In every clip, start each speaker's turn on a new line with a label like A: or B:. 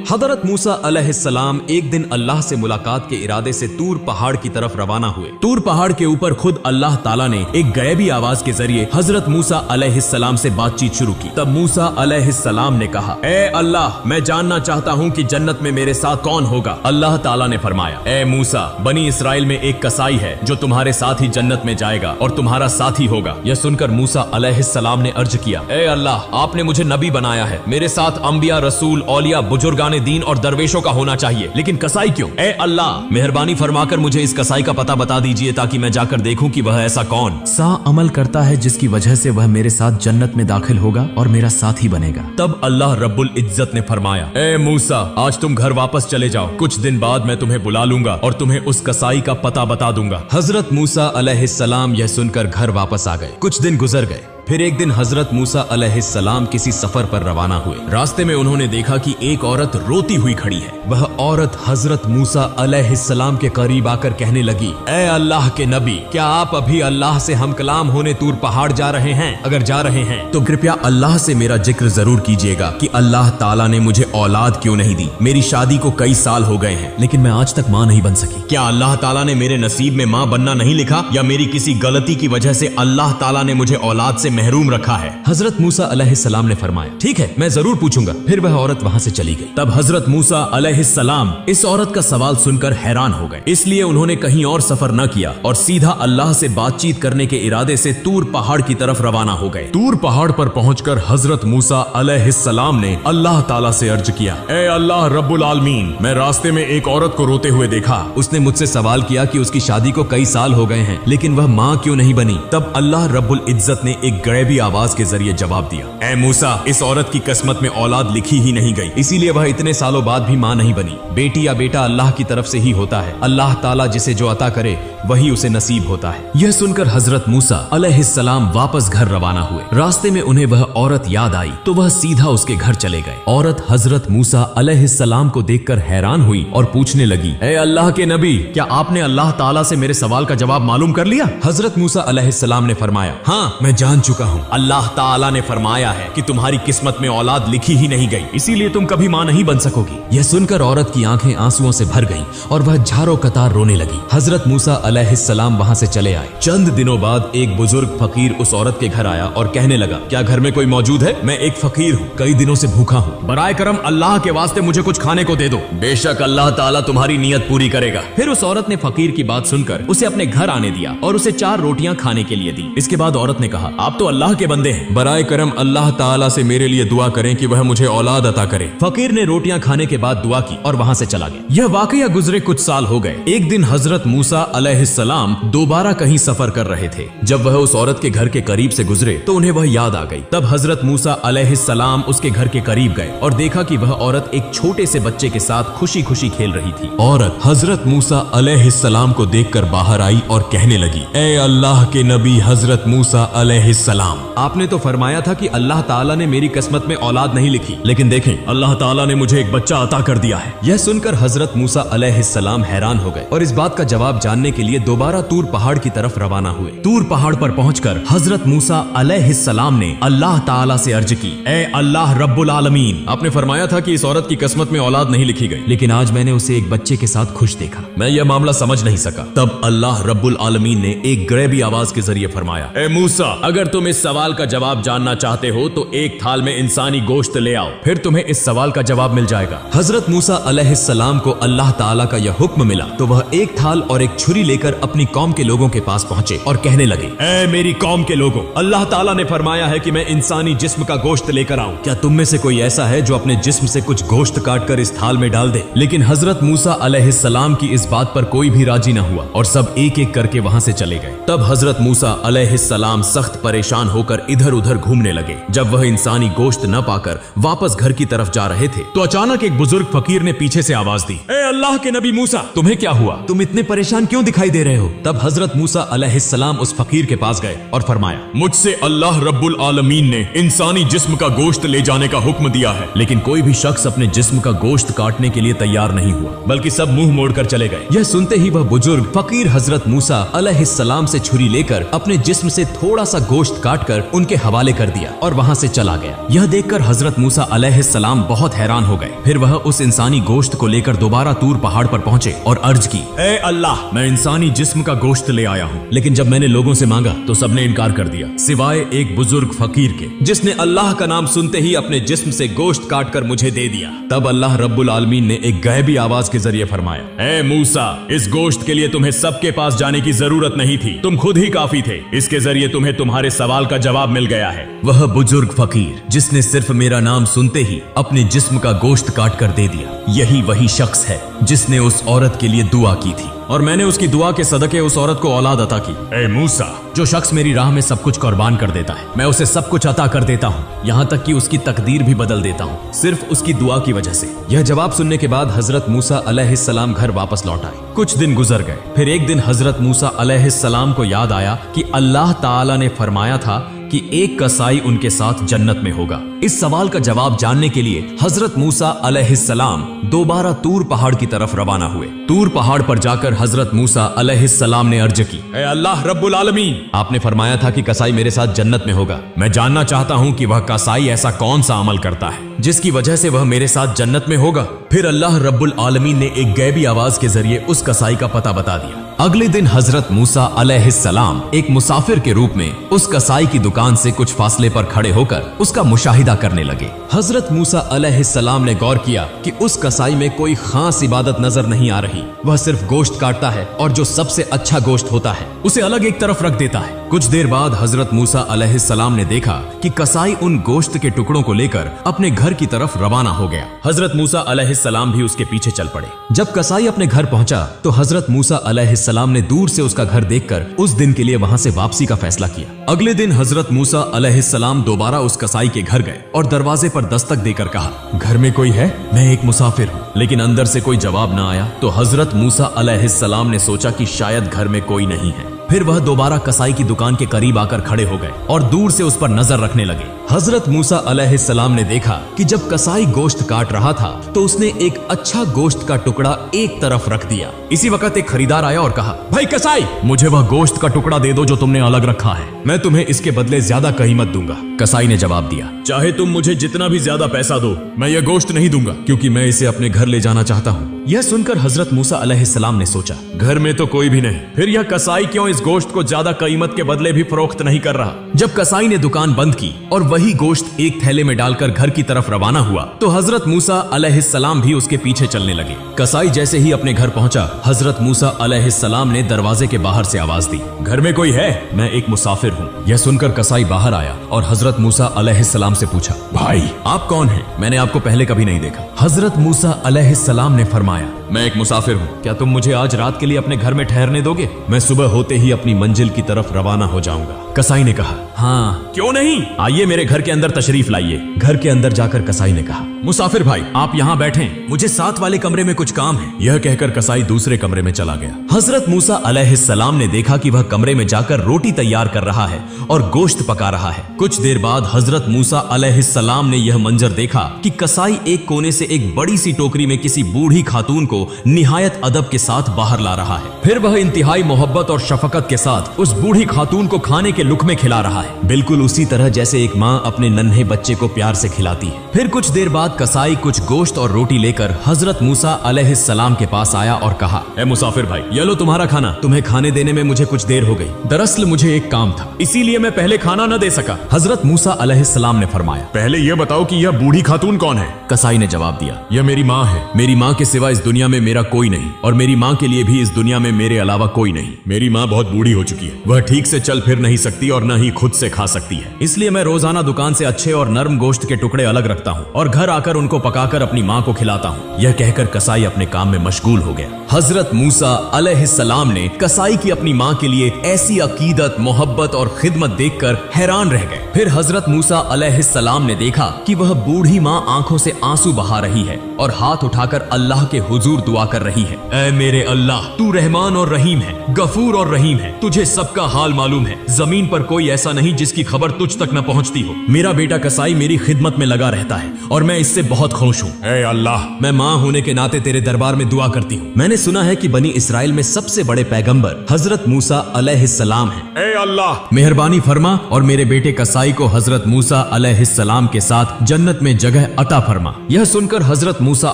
A: हजरत मूसा अलैहिस्सलाम एक दिन अल्लाह से मुलाकात के इरादे से तूर पहाड़ की तरफ रवाना हुए। तूर पहाड़ के ऊपर खुद अल्लाह ताला ने एक गैबी आवाज के जरिए हजरत मूसा अलैहिस्सलाम से बातचीत शुरू की। तब मूसा अलैहिस्सलाम ने कहा, ए अल्लाह, मैं जानना चाहता हूँ कि जन्नत में मेरे साथ कौन होगा। अल्लाह ताला ने फरमाया, ए मूसा, बनी इसराइल में एक कसाई है जो तुम्हारे साथ ही जन्नत में जाएगा और तुम्हारा साथी होगा। यह सुनकर मूसा अलैहिस्सलाम ने अर्ज किया, ए अल्लाह, आपने मुझे नबी बनाया है, मेरे साथ अंबिया, रसूल, औलिया, बुजुर्गाने दीन और दरवेशों का होना चाहिए, लेकिन कसाई क्यों? ए अल्लाह, मेहरबानी फरमाकर मुझे इस कसाई का पता बता दीजिए ताकि मैं जाकर देखूं कि वह ऐसा कौन सा अमल करता है जिसकी वजह से वह मेरे साथ जन्नत में दाखिल होगा और मेरा साथी बनेगा। तब अल्लाह रब्बुल इज्जत ने फरमाया, ए मूसा, आज तुम घर वापस चले जाओ, कुछ दिन बाद मैं तुम्हें बुला लूंगा और तुम्हें उस कसाई का पता बता दूंगा। हजरत मूसा अलैहिस्सलाम यह सुनकर घर वापस आ गए। कुछ दिन गुजर गए। फिर एक दिन हजरत मूसा अलैहिस्सलाम किसी सफर पर रवाना हुए। रास्ते में उन्होंने देखा कि एक औरत रोती हुई खड़ी है। वह औरत हजरत मूसा अलैहिस्सलाम के करीब आकर कहने लगी, ए अल्लाह के नबी, क्या आप अभी अल्लाह से हम कलाम होने तूर पहाड़ जा रहे हैं? अगर जा रहे हैं तो कृपया अल्लाह से मेरा जिक्र जरूर कीजिएगा कि अल्लाह ताला ने मुझे औलाद क्यों नहीं दी। मेरी शादी को कई साल हो गए हैं, लेकिन मैं आज तक माँ नहीं बन सकी। क्या अल्लाह ताला ने मेरे नसीब में माँ बनना नहीं लिखा, या मेरी किसी गलती की वजह से अल्लाह ताला ने मुझे औलाद से महरूम रखा है? हजरत मूसा अलैहिस्सलाम ने फरमाया, ठीक है, मैं जरूर पूछूंगा। फिर वह औरत वहां से चली गई। तब हजरत मूसा अलैहिस्सलाम इस औरत का सवाल सुनकर हैरान हो गए, इसलिए उन्होंने कहीं और सफर न किया और सीधा अल्लाह से बातचीत करने के इरादे से तूर पहाड़ की तरफ रवाना हो गए। तूर पहाड़ पर पहुंचकर हजरत मूसा अलैहिस्सलाम ने अल्लाह ताला से अर्ज किया, ए अल्लाह रब्बुल आलमीन, मैं रास्ते में एक औरत को रोते हुए देखा। उसने मुझसे सवाल किया कि उसकी शादी को कई साल हो गए हैं, लेकिन वह माँ क्यों नहीं बनी। तब अल्लाह रब्बुल इज्जत ने एक गैबी आवाज के जरिए जवाब दिया, ए मूसा, इस औरत की किस्मत में औलाद लिखी ही नहीं गई, इसीलिए वह इतने सालों बाद भी मां नहीं बनी। बेटी या बेटा अल्लाह की तरफ से ही होता है। अल्लाह ताला जिसे जो अता करे वही उसे नसीब होता है। यह सुनकर हजरत मूसा अलैहिस्सलाम वापस घर रवाना हुए। रास्ते में उन्हें वह औरत याद आई तो वह सीधा उसके घर चले गए। औरत हजरत मूसा अलैहिस्सलाम को देखकर हैरान हुई और पूछने लगी, ए अल्लाह के नबी, क्या आपने अल्लाह ताला से मेरे सवाल का जवाब मालूम कर लिया? हजरत मूसा अलैहिस्सलाम ने फरमाया, हाँ, मैं जान चुका हूँ। अल्लाह ताला ने फरमाया है कि तुम्हारी किस्मत में औलाद लिखी ही नहीं गई, इसीलिए तुम कभी मां नहीं बन सकोगी। यह सुनकर औरत की आंखें आंसुओं से भर गईं और वह झारो कतार रोने लगी। हजरत मूसा अलैहिस्सलाम वहां से चले आए। चंद दिनों बाद एक बुजुर्ग फकीर उस औरत के घर आया और कहने लगा, क्या घर में कोई मौजूद है? मैं एक फकीर हूँ, कई दिनों से भूखा हूँ, बराए करम अल्लाह के वास्ते मुझे कुछ खाने को दे दो। बेशक अल्लाह ताला तुम्हारी नीयत पूरी करेगा। फिर उस औरत ने फकीर की बात सुनकर उसे अपने घर आने दिया और उसे 4 रोटियां खाने के लिए दी। इसके बाद औरत ने कहा, आप तो अल्लाह के बंदे हैं, बराए करम अल्लाह ताला से मेरे लिए दुआ करें कि वह मुझे औलाद अता करे। फकीर ने रोटियां खाने के बाद दुआ की और वहां से चला गया। यह वाकया गुजरे कुछ साल हो गए। एक दिन हजरत मूसा अलैहिस्सलाम दोबारा कहीं सफर कर रहे थे। जब वह उस औरत के घर के करीब से गुजरे तो उन्हें वह याद आ गई। तब हजरत मूसा अलैहिस्सलाम उसके घर के करीब गए और देखा कि वह औरत एक छोटे से बच्चे के साथ खुशी खुशी खेल रही थी। औरत हजरत मूसा अलैहिस्सलाम को देखकर बाहर आई और कहने लगी, ए अल्लाह के नबी हजरत मूसा अलैहिस्सलाम, आपने तो फरमाया था कि अल्लाह ताला ने मेरी किस्मत में औलाद नहीं लिखी, लेकिन देखें, अल्लाह ताला ने मुझे एक बच्चा अता कर दिया है। यह सुनकर हजरत मूसा अलैहिस्सलाम हैरान हो गए और इस बात का जवाब जानने के लिए दोबारा तूर पहाड़ की तरफ रवाना हुए। तूर पहाड़ पर पहुंचकर हजरत मूसा अलैहिस्सलाम ने अल्लाह ताला से अर्ज की, ए अल्लाह रब्बुल आलमीन, आपने फरमाया था कि इस औरत की किस्मत में औलाद नहीं लिखी गई, लेकिन आज मैंने उसे एक बच्चे के साथ खुश देखा। मैं यह मामला समझ नहीं सका। तब अल्लाह रब्बुल आलमीन ने एक गैबी आवाज के जरिए फरमाया, ए मूसा, अगर तुम इस सवाल का जवाब जानना चाहते हो तो एक थाल में इंसानी गोश्त ले आओ, फिर तुम्हें इस सवाल का जवाब मिल जाएगा। हजरत मूसा अलैहिस्सलाम को अल्लाह ताला का यह हुक्म मिला तो वह एक थाल और एक छुरी लेकर अपनी कौम के लोगों के पास पहुंचे और कहने लगे, ए मेरी कौम के लोगों, अल्लाह ताला ने फरमाया है कि मैं इंसानी जिस्म का गोश्त लेकर आऊं। क्या तुम में से कोई ऐसा है जो अपने जिस्म से कुछ गोश्त काट कर इस थाल में डाल दे? लेकिन हजरत मूसा अलैहिस्सलाम की इस बात पर कोई भी राजी न हुआ और सब एक एक करके वहां से चले गए। तब हजरत मूसा अलैहिस्सलाम सख्त परेशान होकर इधर उधर घूमने लगे। जब वह इंसानी गोश्त न पाकर वापस घर की तरफ जा रहे थे तो अचानक एक बुजुर्ग फकीर ने पीछे से आवाज दी, ए अल्लाह के नबी मूसा, तुम्हें क्या हुआ? तुम इतने परेशान क्यों दिखाई दे रहे हो? तब हजरत मूसा अलैहिस्सलाम उस फकीर के पास गए और फरमाया, मुझसे अल्लाह रब्बुल आलमीन ने इंसानी जिस्म का गोश्त ले जाने का हुक्म दिया है, लेकिन कोई भी शख्स अपने जिस्म का गोश्त काटने के लिए तैयार नहीं हुआ, बल्कि सब मुंह मोड़कर चले गए। यह सुनते ही वह बुजुर्ग फकीर हजरत मूसा अलैहिस्सलाम से छुरी लेकर अपने जिस्म से थोड़ा सा गोश्त गोश्त काटकर उनके हवाले कर दिया और वहाँ से चला गया। यह देखकर हजरत मूसा अलैहिस्सलाम बहुत हैरान हो गए। फिर वह उस इंसानी गोश्त को लेकर दोबारा तूर पहाड़ पर पहुँचे और अर्ज की, ए अल्लाह, मैं इंसानी जिस्म का गोश्त ले आया हूँ। लेकिन जब मैंने लोगों से मांगा तो सबने इनकार कर दिया, सिवाय एक बुजुर्ग फकीर के, जिसने अल्लाह का नाम सुनते ही अपने जिस्म से गोश्त काट कर मुझे दे दिया। तब अल्लाह रब्बुल आलमीन ने एक गैबी आवाज के जरिए फरमाया, ए मूसा, इस गोश्त के लिए तुम्हें सबके पास जाने की जरूरत नहीं थी, तुम खुद ही काफी थे। इसके जरिए तुम्हें तुम्हारे सवाल का जवाब मिल गया है। वह बुजुर्ग फकीर जिसने सिर्फ मेरा नाम सुनते ही अपने जिस्म का गोश्त काट कर दे दिया, यही वही शख्स है जिसने उस औरत के लिए दुआ की थी और मैंने उसकी दुआ के सदके उस औरत को औलाद अता की। ए मूसा, जो शख्स मेरी राह में सब कुछ कुर्बान कर देता है, मैं उसे सब कुछ अता कर देता हूँ, यहाँ तक कि उसकी तकदीर भी बदल देता हूँ, सिर्फ उसकी दुआ की वजह से। यह जवाब सुनने के बाद हजरत मूसा अलैहिस्सलाम घर वापस लौट आए। कुछ दिन गुजर गए। फिर एक दिन हजरत मूसा अलैहिस्सलाम को याद आया कि अल्लाह ताला ने फरमाया था कि एक कसाई उनके साथ जन्नत में होगा। इस सवाल का जवाब जानने के लिए हजरत मूसा अलैहिस्सलाम दोबारा तूर पहाड़ की तरफ रवाना हुए। तूर पहाड़ पर जाकर हजरत मूसा अलैहिस्सलाम ने अर्ज की, ए अल्लाह रब्बुल आलमीन, आपने फरमाया था कि कसाई मेरे साथ जन्नत में होगा। मैं जानना चाहता हूँ कि वह कसाई ऐसा कौन सा अमल करता है जिसकी वजह से वह मेरे साथ जन्नत में होगा। फिर अल्लाह रब्बुल आलमीन ने एक गैबी आवाज के जरिए उस कसाई का पता बता दिया। अगले दिन हजरत मूसा अलैहिस्सलाम एक मुसाफिर के रूप में उस कसाई की दुकान से कुछ फासले पर खड़े होकर उसका मुशाहिदा करने लगे। हजरत मूसा अलैहिस्सलाम ने गौर किया कि उस कसाई में कोई खास इबादत नजर नहीं आ रही। वह सिर्फ गोश्त काटता है और जो सबसे अच्छा गोश्त होता है उसे अलग एक तरफ रख देता है। कुछ देर बाद हजरत मूसा अलैहिस्सलाम ने देखा कि कसाई उन गोश्त के टुकड़ों को लेकर अपने घर की तरफ रवाना हो गया। हजरत मूसा अलैहिस्सलाम भी उसके पीछे चल पड़े। जब कसाई अपने घर पहुंचा तो हजरत मूसा अलैहिस्सलाम ने दूर से उसका घर देखकर उस दिन के लिए वहां से वापसी का फैसला किया। अगले दिन हजरत मूसा अलैहिस्सलाम दोबारा उस कसाई के घर गए और दरवाजे पर दस्तक देकर कहा, घर में कोई है? मैं एक मुसाफिर हूँ। लेकिन अंदर से कोई जवाब न आया तो हजरत मूसा अलैहिस्सलाम ने सोचा कि शायद घर में कोई नहीं है। फिर वह दोबारा कसाई की दुकान के करीब आकर खड़े हो गए और दूर से उस पर नजर रखने लगे। हजरत मूसा अलैहिस्सलाम ने देखा कि जब कसाई गोश्त काट रहा था तो उसने एक अच्छा गोश्त का टुकड़ा एक तरफ रख दिया। इसी वक्त एक खरीदार आया और कहा, भाई कसाई, मुझे वह गोश्त का टुकड़ा दे दो जो तुमने अलग रखा है, मैं तुम्हें इसके बदले ज्यादा कीमत दूंगा। कसाई ने जवाब दिया, चाहे तुम मुझे जितना भी ज्यादा पैसा दो, मैं यह गोश्त नहीं दूंगा, क्योंकि मैं इसे अपने घर ले जाना चाहता हूँ। यह सुनकर हजरत मूसा अलैहिस्सलाम ने सोचा, घर में तो कोई भी नहीं, फिर यह कसाई क्यों इस गोश्त को ज्यादा कीमत के बदले भी फरोख्त नहीं कर रहा। जब कसाई ने दुकान बंद की और वही गोश्त एक थैले में डालकर घर की तरफ रवाना हुआ तो हजरत मूसा अलैहिस्सलाम भी उसके पीछे चलने लगे। कसाई जैसे ही अपने घर पहुंचा, हजरत मूसा अलैहिस्सलाम ने दरवाजे के बाहर से आवाज दी, घर में कोई है? मैं एक मुसाफिर हूँ। यह सुनकर कसाई बाहर आया और हजरत मूसा अलैहिस्सलाम से पूछा, भाई आप कौन हैं? मैंने आपको पहले कभी नहीं देखा। हजरत मूसा अलैहिस्सलाम ने फरमाया, मैं एक मुसाफिर हूँ, क्या तुम मुझे आज रात के लिए अपने घर में ठहरने दोगे? मैं सुबह होते ही अपनी मंजिल की तरफ रवाना हो जाऊंगा। कसाई ने कहा, हाँ क्यों नहीं, आइए मेरे घर के अंदर तशरीफ लाइए। घर के अंदर जाकर कसाई ने कहा, मुसाफिर भाई आप यहाँ बैठें, मुझे साथ वाले कमरे में कुछ काम है। यह कहकर कसाई दूसरे कमरे में चला गया। हजरत मूसा अलैहिस्सलाम ने देखा कि वह कमरे में जाकर रोटी तैयार कर रहा है और गोश्त पका रहा है। कुछ देर बाद हजरत मूसा अलैहिस्सलाम ने यह मंजर देखा कि कसाई एक कोने से एक बड़ी सी टोकरी में किसी बूढ़ी खातून को निहायत अदब के साथ बाहर ला रहा है। फिर वह इंतहाई मोहब्बत और शफकत के साथ उस बूढ़ी खातून को खाने के लुक़मे खिला रहा है, बिल्कुल उसी तरह जैसे एक माँ अपने नन्हे बच्चे को प्यार से खिलाती है। फिर कुछ देर बाद कसाई कुछ गोश्त और रोटी लेकर हजरत मूसा अलैहिस्सलाम के पास आया और कहा, ए मुसाफिर भाई, ये लो तुम्हारा खाना, तुम्हें खाने देने में मुझे कुछ देर हो गई। दरअसल मुझे एक काम था, इसीलिए मैं पहले खाना न दे सका। हजरत मूसा अलैहिस्सलाम ने फरमाया, पहले यह बताओ कि यह बूढ़ी खातून कौन है? कसाई ने जवाब दिया, यह मेरी माँ है। मेरी माँ के सिवा इस दुनिया में मेरा कोई नहीं और मेरी माँ के लिए भी इस दुनिया में मेरे अलावा कोई नहीं। मेरी माँ बहुत बूढ़ी हो चुकी है, वह ठीक से चल फिर नहीं सकती और न ही खुद से खा सकती है, इसलिए मैं रोजाना दुकान से अच्छे और नर्म गोश्त के टुकड़े अलग रखता हूँ और घर आकर उनको पकाकर अपनी माँ को खिलाता हूँ। यह कहकर कसाई अपने काम में मशगूल हो गया। हजरत मूसा अलैहिस्सलाम ने कसाई की अपनी माँ के लिए ऐसी अकीदत, मोहब्बत और खिदमत देखकर हैरान रह गए। फिर हजरत मूसा अलैहिस्सलाम ने देखा कि वह बूढ़ी माँ आंखों से आंसू बहा रही है और हाथ उठाकर अल्लाह के हुजूर दुआ कर रही है। ऐ मेरे अल्लाह, तू रहमान और रहीम है, गफूर और रहीम है, तुझे सबका हाल मालूम है। जमीन पर कोई ऐसा नहीं जिसकी खबर तुझ तक न पहुंचती हो। मेरा बेटा कसाई मेरी खिदमत में लगा रहता है और मैं इससे बहुत खुश हूँ। ऐ अल्लाह, मैं माँ होने के नाते तेरे दरबार में दुआ करती हूँ। मैंने सुना है कि बनी इसराइल में सबसे बड़े पैगंबर हजरत मूसा अलैहिस्सलाम हैं। ऐ अल्लाह, मेहरबानी फरमा और मेरे बेटे कसाई को हजरत मूसा अलैहिस्सलाम के साथ जन्नत में जगह अता फरमा। यह सुनकर हजरत मूसा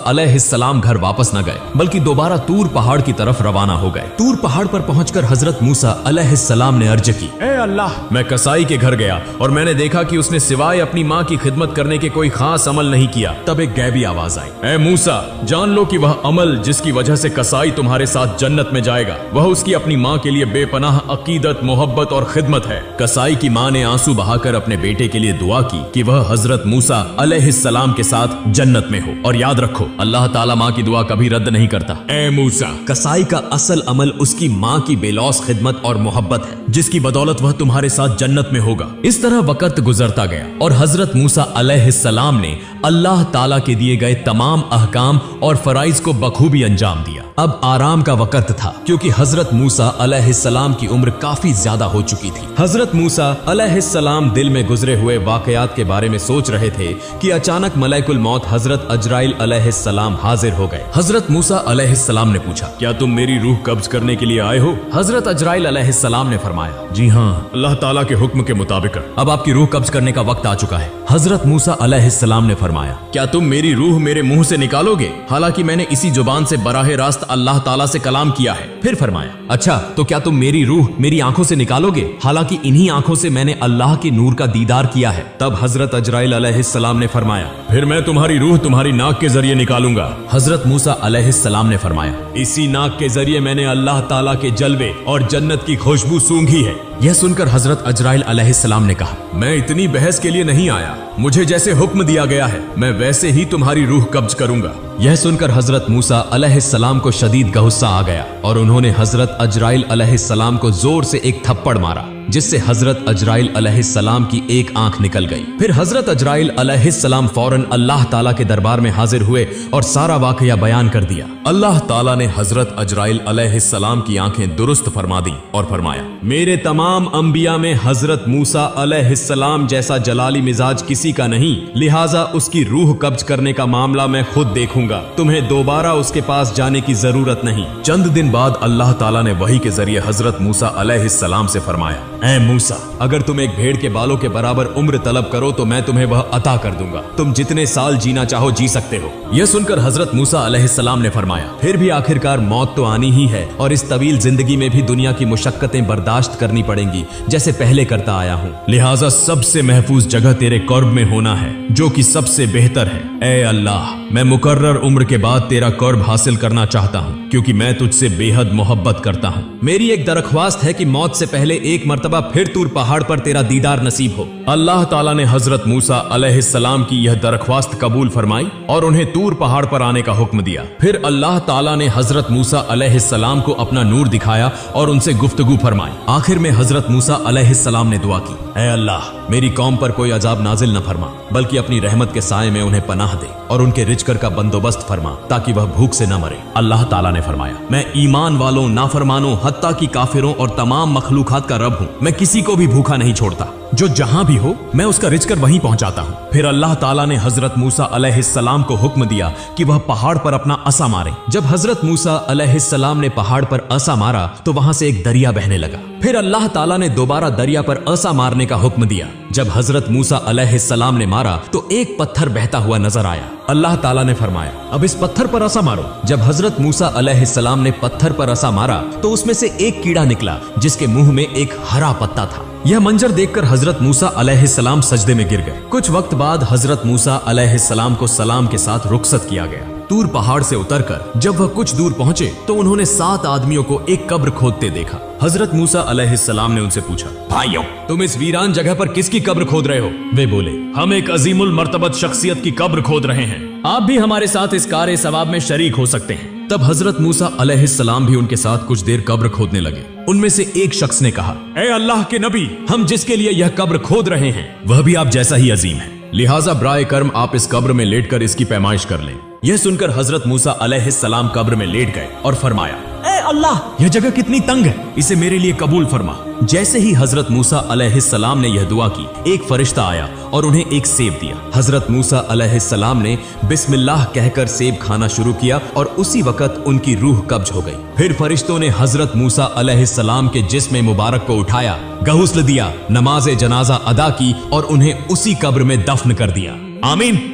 A: अलैहिस्सलाम घर वापस न गए बल्कि दोबारा तूर पहाड़ की तरफ रवाना हो गए। तूर पहाड़ पर पहुंचकर हजरत मूसा अलैहिस्सलाम ने अर्ज की, ऐ अल्लाह, मैं कसाई के घर गया और मैंने देखा कि उसने सिवाय अपनी माँ की खिदमत करने के कोई खास अमल नहीं किया। तब एक गैबी आवाज आई, ऐ मूसा, जान लो कि वह अमल जिसकी वजह से कसाई तुम्हारे साथ जन्नत में जाएगा वह उसकी अपनी माँ के लिए बेपनाह अकीदत, मोहब्बत और खिदमत है। कसाई की माँ ने आंसू बहाकर अपने बेटे के लिए दुआ की कि वह हजरत मूसा अलैहिस्सलाम के साथ जन्नत में हो। और याद रखो, अल्लाह ताला माँ की दुआ कभी रद्द नहीं करता। ऐ मूसा, कसाई का असल अमल उसकी माँ की बेलौस खिदमत और मोहब्बत है जिसकी बदौलत वह तुम्हारे साथ जन्नत में होगा। इस तरह वक्त गुजरता गया और हजरत मूसा अलैहिस्सलाम ने अल्लाह ताला के दिए गए तमाम अहकाम और फराइज को बखूबी अंजाम दिया। अब आराम का वक्त था क्योंकि हजरत मूसा अलैहिस्सलाम की उम्र काफी ज्यादा हो चुकी थी। हजरत मूसा अलैहिस्सलाम दिल में गुजरे हुए वाकयात के बारे में सोच रहे थे कि अचानक मलाइकुल मौत हजरत अजराइल अलैहिस्सलाम हाजिर हो गए। हजरत मूसा अलैहिस्सलाम ने पूछा, क्या तुम मेरी रूह कब्ज करने के लिए आए हो? हजरत अजराइल अलैहिस्सलाम ने फरमाया, जी हाँ, अल्लाह ताला के हुक्म के मुताबिक अब आपकी रूह कब्ज करने का वक्त आ चुका है। हजरत मूसा अलैहिस्सलाम ने फरमाया, क्या तुम मेरी रूह मेरे मुंह से निकालोगे? हालांकि मैंने इसी जुबान से बराह रास्त अल्लाह ताला से कलाम किया है। फिर फरमाया, अच्छा तो क्या तुम मेरी रूह मेरी आंखों से निकालोगे? हालांकि इन्हीं आंखों से मैंने अल्लाह के नूर का दीदार किया है। तब हजरत अजराइल अलैहिस्सलाम ने फरमाया, फिर मैं तुम्हारी रूह तुम्हारी नाक के जरिए निकालूंगा। हजरत मूसा अलैहिस्सलाम ने फरमाया, इसी नाक के जरिए मैंने अल्लाह ताला के जलवे और जन्नत की खुशबू सूंघी है। यह सुनकर हजरत अजराइल अलैहिस्सलाम ने कहा, मैं इतनी बहस के लिए नहीं आया, मुझे जैसे हुक्म दिया गया है मैं वैसे ही तुम्हारी रूह कब्ज करूंगा। यह सुनकर हजरत मूसा अलैहिस्सलाम को शदीद गुस्सा आ गया और उन्होंने हजरत अजराइल अलैहिस्सलाम को जोर से एक थप्पड़ मारा जिससे हजरत अजराइल अलैहिस्सलाम की एक आंख निकल गई। फिर हजरत अजराइल अलैहिस्सलाम फौरन अल्लाह ताला के दरबार में हाजिर हुए और सारा वाकया बयान कर दिया। अल्लाह ताला ने हजरत अजराइल अलैहिस्सलाम की आंखें दुरुस्त फरमा दी और फरमाया, मेरे तमाम अंबिया में हजरत मूसा अलैहिस्सलाम जैसा जलाली मिजाज किसी का नहीं, लिहाजा उसकी रूह कब्ज करने का मामला मैं खुद देखूंगा, तुम्हें दोबारा उसके पास जाने की जरूरत नहीं। चंद दिन बाद अल्लाह ताला ने वही के जरिए हजरत मूसा अलैहिस्सलाम से फरमाया, ऐ मूसा, अगर तुम एक भेड़ के बालों के बराबर उम्र तलब करो तो मैं तुम्हें वह अता कर दूंगा, तुम जितने साल जीना चाहो जी सकते हो। यह सुनकर हजरत मूसा अलैहिस्सलाम ने फरमाया, फिर भी आखिरकार मौत तो आनी ही है और इस तवील जिंदगी में भी दुनिया की मुशक्कतें बर्दाश्त करनी पड़ेंगी जैसे पहले करता आया हूँ, लिहाजा सबसे महफूज जगह तेरे कर्ब में होना है जो कि सबसे बेहतर है। ऐ अल्लाह, मैं मुकर्रर उम्र के बाद तेरा कर्ब हासिल करना चाहता हूँ क्योंकि मैं तुझसे बेहद मोहब्बत करता हूँ। मेरी एक दरख्वास्त है कि मौत से पहले एक मर्तबा फिर तूर पहाड़ पर तेरा दीदार नसीब हो। अल्लाह ताला ने हजरत मूसा अलैहिस्सलाम की यह दरख्वास्त कबूल फरमाई और उन्हें तूर पहाड़ पर आने का हुक्म दिया। फिर अल्लाह ताला ने हजरत मूसा अलैहिस्सलाम को अपना नूर दिखाया और उनसे गुफ्तगू फरमाई। आखिर में हजरत मूसा अलैहिस्सलाम ने दुआ की, ऐ अल्लाह, मेरी कौम पर कोई अजाब नाजिल न फरमा बल्कि अपनी रहमत के साए में उन्हें पनाह दे और उनके रिजकर का बंदोबस्त फरमा ताकि वह भूख से न मरे। अल्लाह ताला ने फरमाया, मैं ईमान वालों, नाफरमानों, हत्ता की काफिरों और तमाम मखलूकात का रब हूँ। मैं किसी को भी भूखा नहीं छोड़ता, जो जहां भी हो मैं उसका रिजकर वहीं पहुंचाता हूँ। फिर अल्लाह ताला ने हजरत मूसा अलैहिस्सलाम को हुक्म दिया कि वह पहाड़ पर अपना असा मारे। जब हजरत मूसा अलैहिस्सलाम ने पहाड़ पर असा मारा तो वहां से एक दरिया बहने लगा। फिर अल्लाह ताला ने दोबारा दरिया पर असा मारने का हुक्म दिया। जब हजरत मूसा अलैहिस्सलाम ने मारा तो एक पत्थर बहता हुआ नजर आया। अल्लाह ताला ने फरमाया, अब इस पत्थर पर असा मारो। जब हजरत मूसा अलैहिस्सलाम ने पत्थर पर असा मारा तो उसमें से एक कीड़ा निकला जिसके मुंह में एक हरा पत्ता था। यह मंजर देखकर हजरत मूसा अलैहिस्सलाम सजदे में गिर गए। कुछ वक्त बाद हजरत मूसा अलैहिस्सलाम को सलाम के साथ रुखसत किया गया। तूर पहाड़ से उतरकर जब वह कुछ दूर पहुंचे तो उन्होंने 7 आदमियों को एक कब्र खोदते देखा। हजरत मूसा अलैहिस्सलाम ने उनसे पूछा, भाइयों, तुम इस वीरान जगह पर किसकी कब्र खोद रहे हो? वे बोले, हम एक अजीमुल मर्तबत शख्सियत की कब्र खोद रहे हैं, आप भी हमारे साथ इस कार सवाब में शरीक हो सकते हैं। तब हजरत मूसा अलैहिस्सलाम भी उनके साथ कुछ देर कब्र खोदने लगे। उनमें से एक शख्स ने कहा, ऐ अल्लाह के नबी, हम जिसके लिए यह कब्र खोद रहे हैं वह भी आप जैसा ही अजीम है, लिहाजा ब्राए कर्म आप इस कब्र में लेटकर इसकी पैमाइश कर लें। यह सुनकर हजरत मूसा अलैहिस्सलाम कब्र में लेट गए और फरमाया, ए अल्लाह, यह जगह कितनी तंग है, इसे मेरे लिए कबूल फरमा। जैसे ही हजरत मूसा अलैहिस्सलाम ने यह दुआ की, एक फरिश्ता आया और उन्हें एक सेब दिया। हजरत मूसा अलैहिस्सलाम ने बिस्मिल्लाह कहकर सेब खाना शुरू किया और उसी वक्त उनकी रूह कब्ज हो गई। फिर फरिश्तों ने हजरत मूसा अलैहिस्सलाम के जिस्म मुबारक को उठाया, गुस्ल दिया, नमाज जनाजा अदा की और उन्हें उसी कब्र में दफन कर दिया। आमीन।